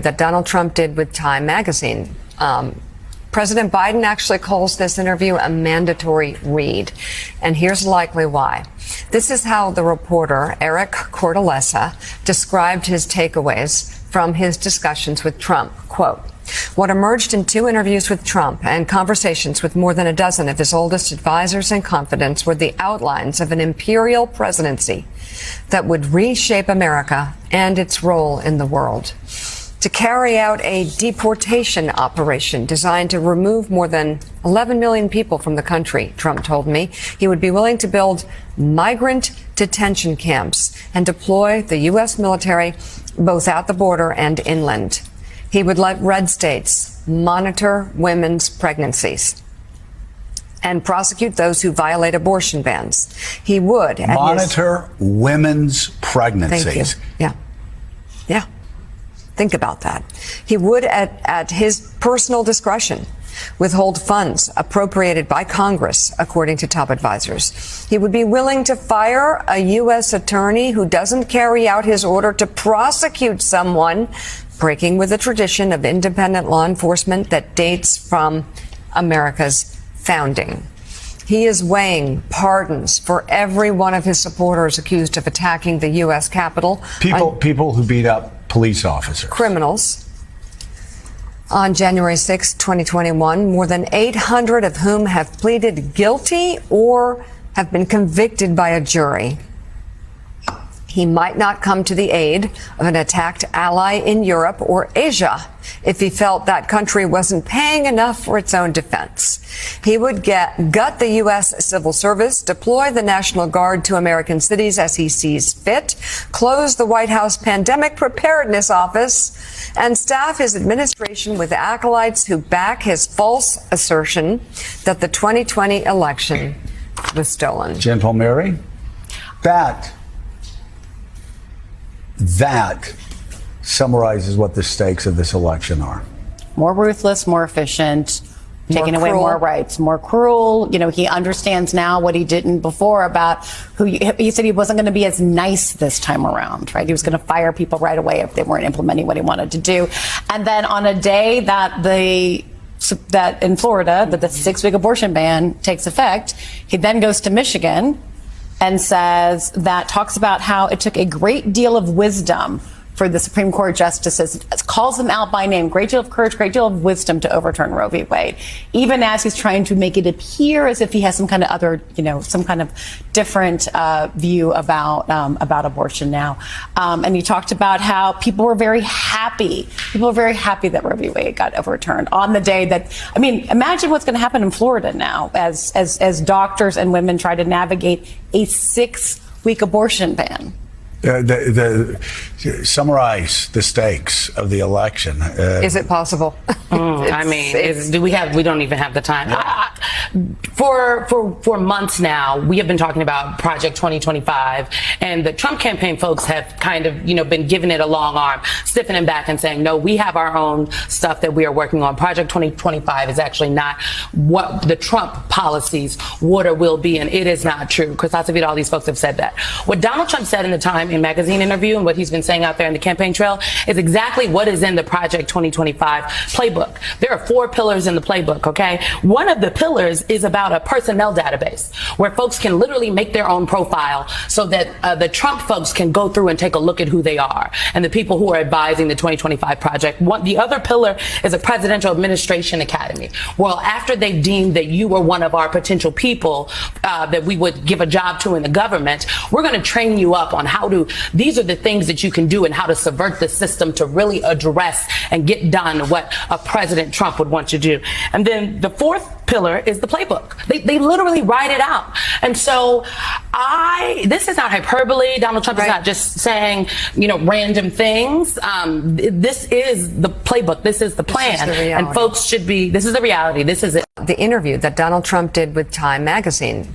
that Donald Trump did with Time magazine. President Biden actually calls this interview a mandatory read. And here's likely why. This is how the reporter, Eric Cortellessa, described his takeaways from his discussions with Trump. Quote, "What emerged in 2 interviews with Trump and conversations with more than a dozen of his oldest advisors and confidants were the outlines of an imperial presidency that would reshape America and its role in the world. To carry out a deportation operation designed to remove more than 11 million people from the country," Trump told me. "He would be willing to build migrant detention camps and deploy the U.S. military both at the border and inland. He would let red states monitor women's pregnancies and prosecute those who violate abortion bans. He would monitor women's pregnancies." Thank you. Yeah. Yeah. Think about that. He would, at his personal discretion, withhold funds appropriated by Congress, according to top advisors. He would be willing to fire a U.S. attorney who doesn't carry out his order to prosecute someone, breaking with the tradition of independent law enforcement that dates from America's founding. He is weighing pardons for every one of his supporters accused of attacking the U.S. Capitol. People who beat up police officers. Criminals. On January 6, 2021, more than 800 of whom have pleaded guilty or have been convicted by a jury. He might not come to the aid of an attacked ally in Europe or Asia if he felt that country wasn't paying enough for its own defense. He would gut the U.S. civil service, deploy the National Guard to American cities as he sees fit, close the White House Pandemic Preparedness Office, and staff his administration with acolytes who back his false assertion that the 2020 election was stolen. Gentle Mary, that summarizes what the stakes of this election are. More ruthless, more efficient, taking away more rights, more cruel. You know, he understands now what he didn't before about he said he wasn't going to be as nice this time around, right? He was going to fire people right away if they weren't implementing what he wanted to do. And then on a day that that in Florida, that the 6-week abortion ban takes effect, he then goes to Michigan and talks about how it took a great deal of wisdom for the Supreme Court justices, calls them out by name, great deal of courage, great deal of wisdom to overturn Roe v. Wade, even as he's trying to make it appear as if he has some kind of other, some kind of different view about abortion now. And he talked about how people were very happy. People were very happy that Roe v. Wade got overturned on the day that, imagine what's going to happen in Florida now as doctors and women try to navigate a 6-week abortion ban. Summarize the stakes of the election. Is it possible? We don't even have the time. For months now, we have been talking about Project 2025, and the Trump campaign folks have kind of, been giving it a long arm, stiffening back and saying, no, we have our own stuff that we are working on. Project 2025 is actually not what the Trump policies would or will be, and it is not true. Chris Acevedo, all these folks have said that. What Donald Trump said in the Time magazine interview and what he's been saying out there in the campaign trail is exactly what is in the Project 2025 playbook. There are 4 pillars in the playbook, okay? One of the pillars is about a personnel database where folks can literally make their own profile so that the Trump folks can go through and take a look at who they are and the people who are advising the 2025 project. The other pillar is a presidential administration academy. Well, after they've deemed that you were one of our potential people that we would give a job to in the government, we're going to train you up on these are the things that you can do and how to subvert the system to really address and get done what a President Trump would want you to do. And then the 4th pillar is the playbook. They literally write it out. And so this is not hyperbole. Donald Trump is not just saying, random things. This is the playbook. This is the plan. And folks this is the reality. This is it. The interview that Donald Trump did with Time magazine